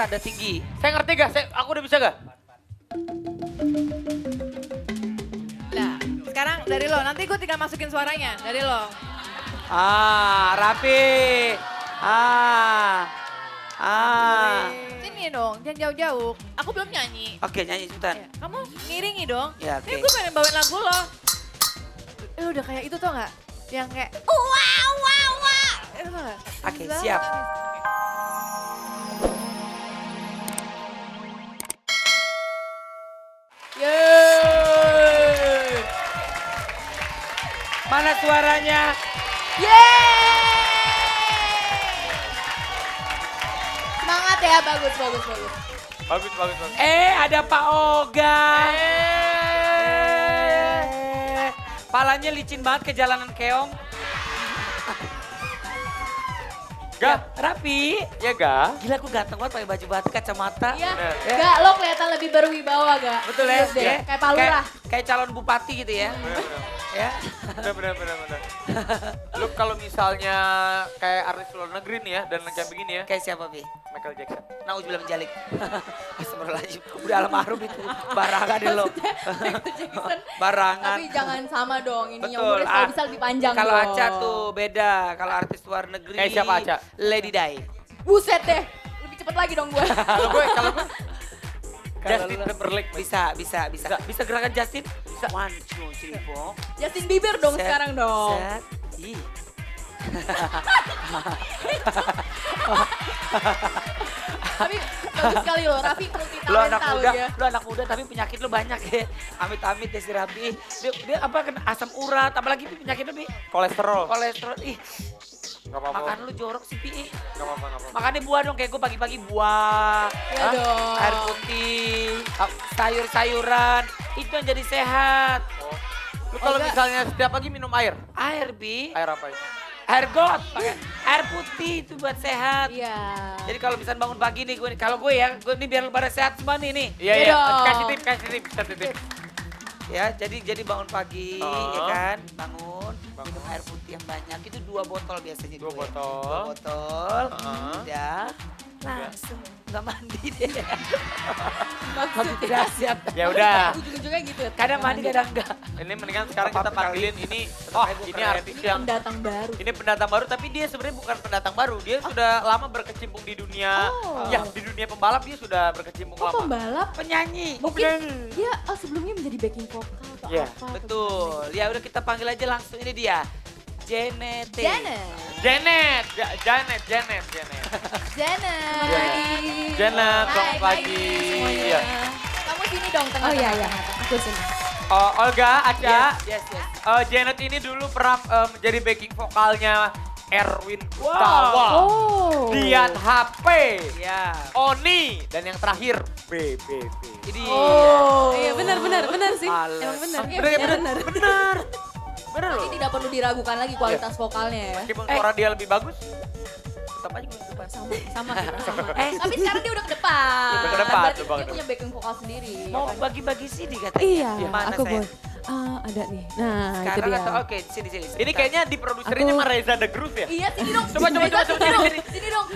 nada tinggi. Saya ngerti gak? Aku udah bisa gak? Nah, sekarang dari lo. Nanti gue tinggal masukin suaranya. Dari lo. Rapi. Sini dong, jangan jauh-jauh. Aku belum nyanyi. Oke, nyanyi sebentar. Ya, kamu ngiringi dong. Ya, oke. Ini gue pengen bawain lagu lo. Lo udah kayak itu tau gak? Yang kayak wah wah wah. Itu tau gak? Oke, siap. Yeay. Mana suaranya? Semangat ya, bagus, bagus, bagus. Bagus. Ada Pak Oga. Palanya licin banget ke jalanan keong. Gak? Rapi. Ya gak? Gila aku ganteng banget pakai baju batik, kacamata. Iya, Bener. gak lo kelihatan lebih berwibawa gak? Betul ya? Terus deh, Ya. kayak Pak Lurah. Kayak calon bupati gitu ya. Ya. Bener. Lu kalau misalnya kayak artis luar negeri nih ya, dan kayak begini ya. Kayak siapa, Bi? Michael Jackson. Nauzubillah menjalik. Astagfirullahaladzim. Udah almarhum itu. Barangan deh lo. Barangan. Tapi jangan sama dong, ininya Betul. umurnya kalau bisa lebih panjang Kalau dong. Aca tuh beda. Kalau artis luar negeri. Kayak siapa, Aca? Lady Di. Buset deh, lebih cepet lagi dong gue. Kalau gue Kalau Justin lu- Timberlake. Bisa gerakan Justin? Bisa. 1, 2, 3, 4. Justin Bieber dong Set, sekarang dong. Set. Ih. Tapi bagus sekali loh, Raffi multi Lu anak talental muda, ya. lu anak muda tapi penyakit lu banyak ya. Amit-amit ya si Rapi. Dia apa kena asam urat, apalagi penyakit lebih Kolesterol. kolesterol. Ih, Gak apa-apa. makan lu jorok sih, Pi. Gak apa-apa. Makannya buah dong, kayak gue pagi-pagi buah. Iya dong. Air putih, sayur-sayuran. Itu yang jadi sehat. Lu kalau Enggak. misalnya setiap pagi minum air. Air, Bi. Air apa itu? Air got. Pakai air putih itu buat sehat. Iya. Jadi kalau misalnya bangun pagi nih, kalau gue ya, gue nih biar lu pada sehat semua nih. Iya. Iya dong. Kasih tip. Ya, jadi bangun pagi, Oh. ya kan, bangun, minum air putih yang banyak, itu 2 botol biasanya. Dua gue. botol. 2 botol, Heeh. udah, langsung nggak mandi deh. Mandi Maksudnya. tidak siap. Ya udah. Ujung-ujungnya gitu. Kadang mandi, kadang enggak. Ini mendingan sekarang kita Apa-apa panggilin kali. ini. Tetap Oh, aja gua ini keren. artis Ini yang pendatang baru. ini pendatang baru, tapi dia sebenarnya bukan pendatang baru. Dia sudah lama berkecimpung di dunia. Oh. Ya, di dunia pembalap dia sudah berkecimpung Oh, lama. pembalap? Penyanyi. Mungkin dia sebelumnya menjadi backing vokal atau Iya, apa. atau Betul. Ya udah kita panggil aja langsung, ini dia. Janet. Janet. Janet. Janet. Janet, selamat Hai, pagi. semuanya. Iya. Kamu sini dong tengah. Oh iya, iya. Aku sini. Olga, Aca, Yes. Janet ini dulu pernah menjadi backing vokalnya Erwin Wow. Gutawa, Oh. Dian HP, Ya. Oni, dan yang terakhir BBB. Ini. Oh. Iya benar sih. Males. Emang benar. Bener Berarti loh. tidak perlu diragukan lagi kualitas vokalnya ya. Meskipun suara dia lebih bagus, Tetap aja gue di depan. Sama kita. Eh, Tapi sekarang dia udah ke depan. Udah ke depan, Berarti udah dia ke punya backing vokal sendiri. mau ya kan? bagi-bagi CD katanya. Iya, Mana aku saya? boleh. Ada nih. Nah, itu Sekarang dia. atau oke, sini. ini sebentar. kayaknya diprodusernya Aku- mah Reza The Groove ya? Iya, sini dong. Coba, Sini dong. Sini dong.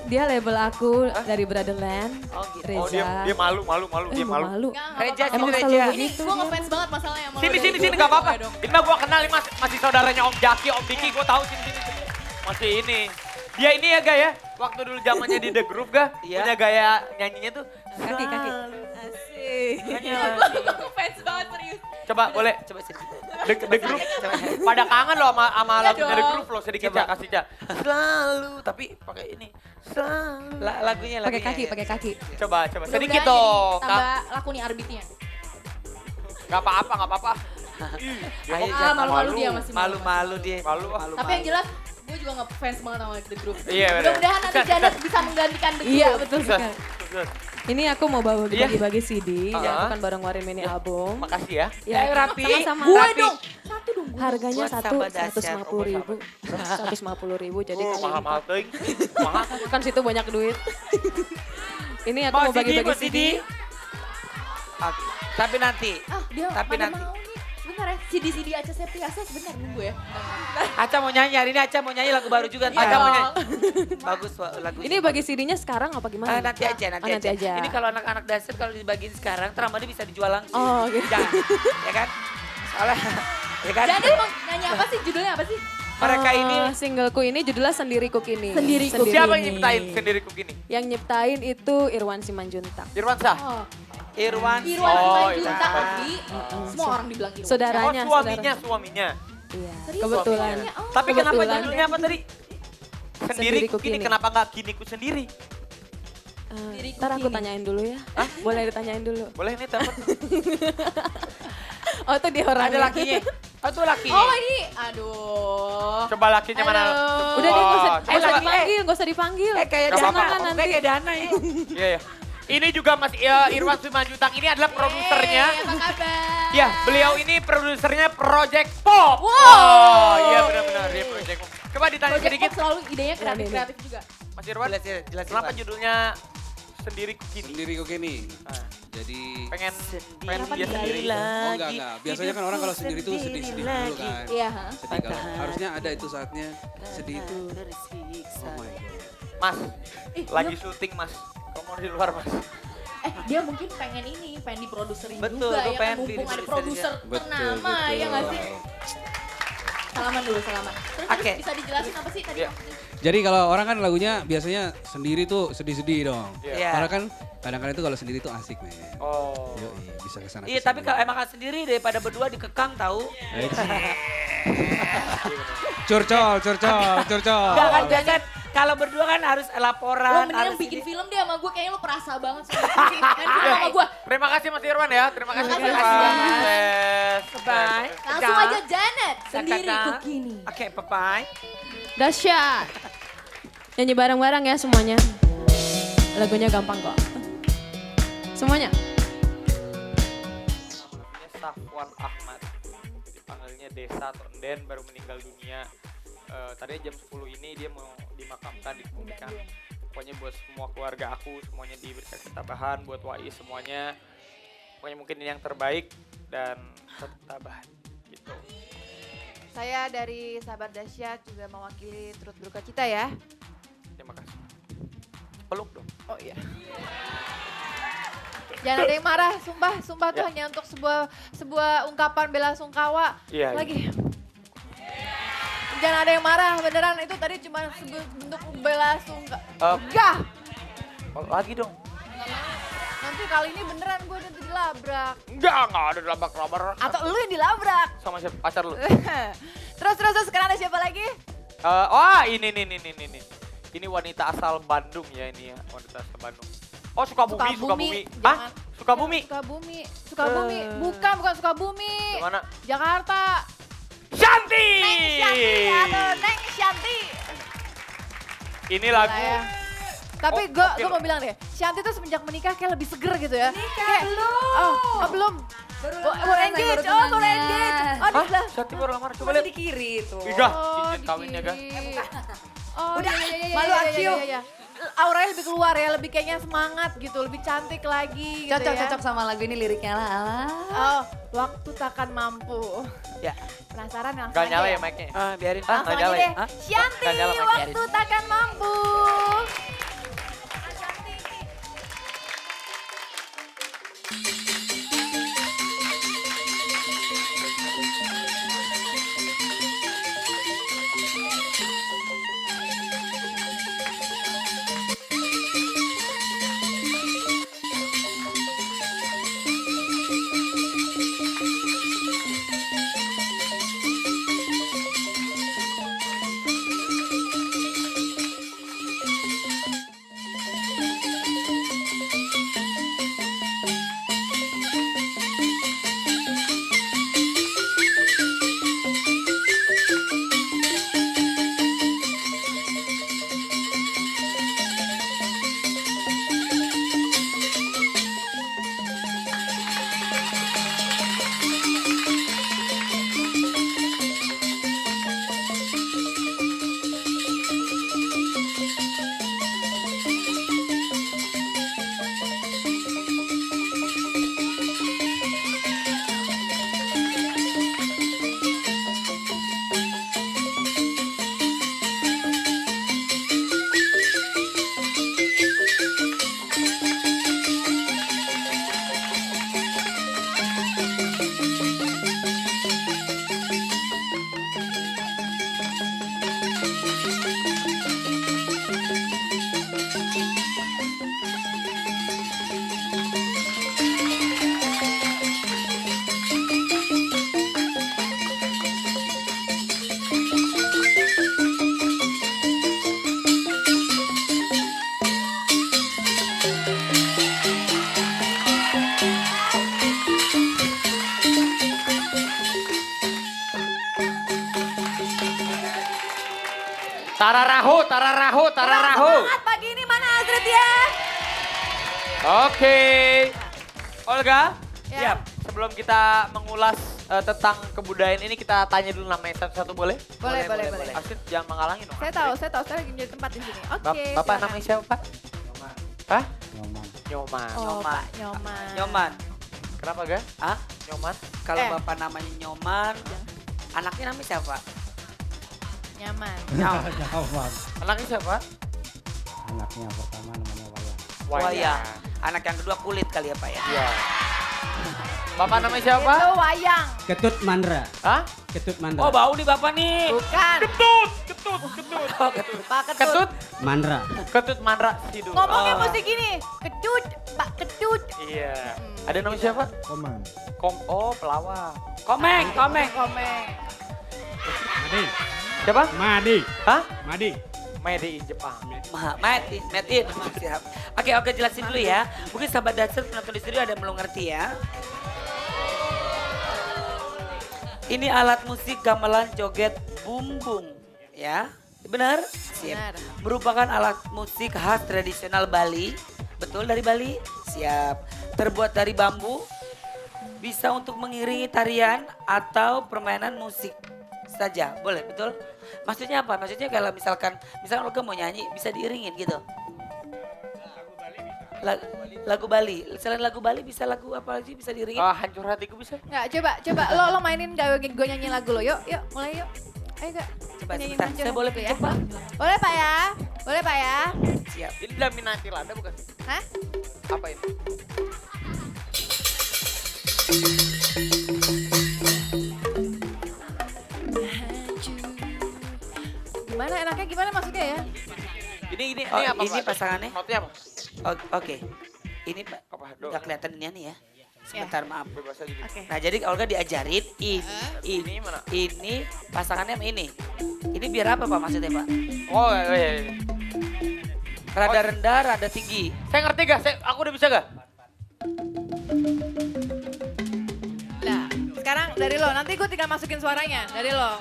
Dia label aku dari Brotherland. Oh, gitu. Reza. Oh dia malu, dia malu. Malu. Nggak Reja, apa-apa. Emang sini selalu Reja. Ini begitu gue dia. ngefans banget masalahnya sama lo Sini, dari dulu. gak apa-apa. Boleh dong. Ini mah gua kenal, ini masih saudaranya Om Jaki, Om Diki, gua tahu sini. Masih ini. Dia ini ya Ga ya, waktu dulu zamannya di The Groove Ga, Iya. punya gaya nyanyinya tuh. Kaki. Asik. Makanya Gue ngefans banget serius. Coba boleh, Coba sini. The Groove. Pada kangen loh sama Iya lagunya The dong. Groove loh, sedikit Coba. Cak, kasih Cak. Selalu, tapi pakai ini. Selalu. Lagunya. Pakai kaki, ya. pakai kaki. Coba, Mudah-mudahan sedikit jadi dong. Tambah laku nih arbitnya. Gak apa-apa. Ayo, Ah, malu-malu dia masih Malu-malu dia. Malu. Tapi yang jelas gue juga ngefans banget sama The Groove. Iya, bener. Mudah-mudahan nanti Janet bisa menggantikan The Groove. Iya, betul Bisa. sekali. Ini aku mau bawa bagi-bagi CD. Ah. Aku kan bareng ngeluarin mini album. Makasih ya. Ya, Rapi. Sama-sama. Gue Rapi. dong. Satu dong. Harganya Buat satu sahabat dahsyat. 150.000. 150.000 jadi kali Mahal-mahal 4. tuh. Mahal. Kan situ banyak duit. Ini aku Mau mau bagi-bagi CD? CD. Oke. Tapi nanti. Ah, dia Tapi pada nanti. mau nih. Sebentar ya. sebenarnya CD Aca Septriasa sebentar nunggu ya. Aca mau nyanyi, hari ini Aca mau nyanyi lagu baru juga. Aca mau nyanyi. Bagus lagu. Ini bagi CD-nya sekarang apa gimana? Nanti aja, Oh, nanti aja. Ini kalau anak-anak dasar kalau dibagiin sekarang, Ramadi bisa dijual langsung. Oh, gitu. Jangan, ya kan? Soalnya, ya kan? Jadi mau nyanyi apa sih? Judulnya apa sih? Mereka ini Singleku ini judulnya Sendiriku Kini. Sendiriku. Siapa yang Kini. nyiptain sendiriku gini? Yang nyiptain itu Irwan Simanjuntak. Irwan Syah? Oh, Irwan. Irwan Oh, Simanjuntak Irwan. Abi. Semua orang dibilang Irwan. Saudaranya. Oh suaminya, suaminya. Iya, Serius? kebetulan. Suaminya, oh. Tapi kenapa Kebetulan. judulnya apa tadi? Sendiriku Sendiriku kini, Kini. kenapa nggak kiniku sendiri? Diriku Ntar aku Kini. tanyain dulu ya. Boleh ditanyain dulu. Boleh nih dapat. Oh itu dia orangnya. Ada lakinya. Oh itu lakinya. Oh ini, aduh. Coba lakinya mana? Halo. Udah deh, nggak usah, Oh, nggak usah lagi, dipanggil, nggak usah dipanggil. Kayak Gak Dana, apa-apa. nanti. kayak Dana ya. Iya ya. Ini juga Mas Irwan Simanjuntak ini adalah produsernya. Hey, apa kabar? Ya, beliau ini produsernya Project Pop. Wow. Oh, iya benar-benar dia Project Pop. Coba ditanya Project sedikit, Pop selalu idenya Ini. kreatif-kreatif juga. Mas Irwan. Jelasin, Kenapa Pak. judulnya Sendiriku Kini? Sendiriku kini. Ah, Jadi pengen Kenapa dia digali sendiri. oh enggak. Biasanya kan orang kalau sendiri tuh sedih-sedih dulu kan. Iya, ha? Sedih kalau harusnya ada itu saatnya sedih itu. Oh my god. Mas, Ih, lagi syuting Mas. Kamu mau di luar Mas? Dia mungkin pengen ini, pengen diproduserin Betul, juga gue ya pengen kan. Mumpung ada diproduserin produser Betul, ternama, betul. ya nggak sih? Salaman dulu, salaman. Terus Oke. bisa dijelasin apa sih tadi Iya. maksudnya? Jadi kalau orang kan lagunya biasanya sendiri tuh sedih-sedih dong. Iya. Karena kan kadang-kadang itu kalau sendiri tuh asik men. Oh. Yoi, bisa kesana Iya tapi kalau emang sendiri daripada berdua dikekang tahu. curcol. Enggak kan biasa kalau berdua kan harus Lo laporan. mendingan harus bikin ini. film deh sama gue, kayaknya lo perasa banget sih. Main film sama gue. Terima kasih Mas Irwan ya. Terima kasih Mas Terima Irwan. kasih banget. Yes. Bye. Langsung Dah. aja Janet, sendiriku Dah. kini. Oke, bye-bye. Dahsyat. Nyanyi bareng-bareng ya semuanya. Lagunya gampang kok. Semuanya. Namanya Safwan Ahmad. Dipanggilnya Desa Tonden, baru meninggal dunia. Tadi jam 10 ini dia mau dimakamkan, dikebumikan. Pokoknya buat semua keluarga aku, semuanya diberikan ketabahan. Buat Wai semuanya. Pokoknya mungkin ini yang terbaik dan ketabahan. Gitu. Saya dari Sahabat Dahsyat juga mewakili turut berduka cita ya. Terima kasih. Peluk dong. Oh iya. Jangan ada yang marah, sumpah tuh Ya. hanya untuk sebuah ungkapan bela sungkawa. Iya. Lagi. Jangan ada yang marah, beneran itu tadi cuma bentuk bela sungkawa. Enggak. Lagi dong. Nanti kali ini beneran gue nanti dilabrak. Enggak ada labrak-labrak. Atau lu yang dilabrak. Sama siapa? Pacar lu? Terus sekarang ada siapa lagi? Ini. Ini wanita asal Bandung ya ini ya, wanita asal Bandung. Oh Sukabumi. Hah? Sukabumi? Sukabumi. Bukan Sukabumi. Di mana? Jakarta. Shanti! Neng Shanti atau Neng Shanti. Ini lagu. Lah ya. Tapi Oh, gue oke mau loh. bilang deh, Shanti tuh semenjak menikah kayak lebih seger gitu ya. Kayak, belum. Oh, belum. Baru Baru engage, baru engage. Oh, di Hah? sebelah. Shanti baru lamar, coba Masih lihat. di kiri tuh. Ih, dah, Oh, cincin di kawinnya kan. kiri. Oh, Udah, iya, malu, Aciu. iya. Auranya lebih keluar ya, lebih kayaknya semangat gitu, lebih cantik lagi gitu ya. Cocok sama lagu ini liriknya lah. Oh, waktu takkan mampu. Ya. Penasaran langsung Gak aja nyala ya? ya mic-nya? Biarin. Langsung nggak aja nyala deh. ya? Hah? Shanti, Nggak nyala, Mike. waktu takkan mampu. Tararahu. Semangat pagi ini mana Astrid ya? Oke. Olga, Ya. siap. Sebelum kita mengulas tentang kebudayaan ini, kita tanya dulu namanya satu-satu boleh? Boleh. Astrid jangan menghalangi dong. Saya tahu, saya lagi menjadi tempat di sini. Oke. Bapak silakan. namanya siapa, Pak? Hah? Nyoman. Oh, Nyoman. Pak Nyoman. Nyoman. Kenapa, Ga? Ah, Nyoman? kalau Eh. bapak namanya Nyoman, anaknya namanya siapa? Nyaman. Anaknya siapa? Anaknya pertama namanya Wayang. Wayang. Anak yang kedua Kulit kali ya Pak ya? Iya. Bapak namanya siapa? Itu wayang. Ketut Mandra. Hah? Ketut Mandra. Oh bau nih bapak nih. Bukan. Oh, Pak Ketut. Ketut? Mandra. Ketut Mandra Sidul. Ngomongnya Oh. mesti gini. Ketut, Pak Ketut. Iya. Ada namanya siapa? Komang. Oh, pelawak. Komeng. Komeng. Madi. Siapa? Madi. Hah? Madi. Made in Jepang. Matin. Siap. Oke, jelasin dulu ya. Mungkin sahabat Dasar penonton di studio ada yang belum ngerti ya. Ini alat musik gamelan joget bumbung. Ya, benar? Siap. Benar. Merupakan alat musik khas tradisional Bali. Betul dari Bali? Siap. Terbuat dari bambu. Bisa untuk mengiringi tarian atau permainan musik saja. Boleh, betul? Maksudnya apa? Maksudnya kalau misalkan Olga mau nyanyi bisa diiringin gitu. Lagu Bali. Selain lagu Bali bisa lagu apa lagi bisa diiringin? Hancur hatiku bisa? Nggak, coba lo mainin gue nyanyi lagu lo. Yuk, mulai yuk. Ayo Kak. Coba Nyanyiin sebentar. Hancur Saya boleh Hatiku pinjam, Pak? Boleh Pak ya? Boleh Pak ya? Siap. Ini Daminati Lada bukan? Hah? Apa ini? Gimana enaknya gimana maksudnya ya? Ini Oh, apa? ini Pak? pasangannya? Notnya apa? Oke. Ini Pak. Apa? Nggak kelihatan nih ya. Sebentar maaf. Bebas aja gitu. Oke. Nah jadi Olga diajarin Ini mana? ini pasangannya sama ini. Ini biar apa Pak maksudnya Pak? Oh, iya. Rada rendah, rada tinggi. Saya ngerti gak? Aku udah bisa gak? Nah, sekarang dari lo. Nanti gue tinggal masukin suaranya dari lo.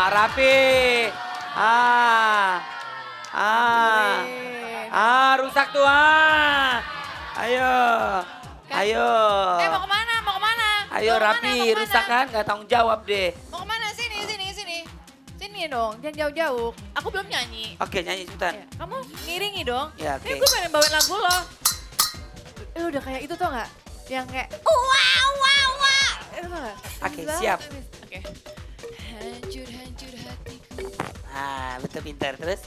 Rapi. Rusak tuh. Ayo. Ayo. Mau kemana? Mau kemana? Ayo Mau kemana? rapi, Mau kemana? rusak kan? Gak tanggung jawab deh. Mau kemana? Sini. Sini dong, jangan jauh-jauh. Aku belum nyanyi. Oke, nyanyi sebentar. Ya, kamu ngiringi dong. Ya, oke. Ini gue pengen bawain lagu lo. Udah kayak itu tau gak? Yang kayak wow. Itu tau gak? Oke, siap. Oke. Hancur hatiku. Betul pintar. Terus?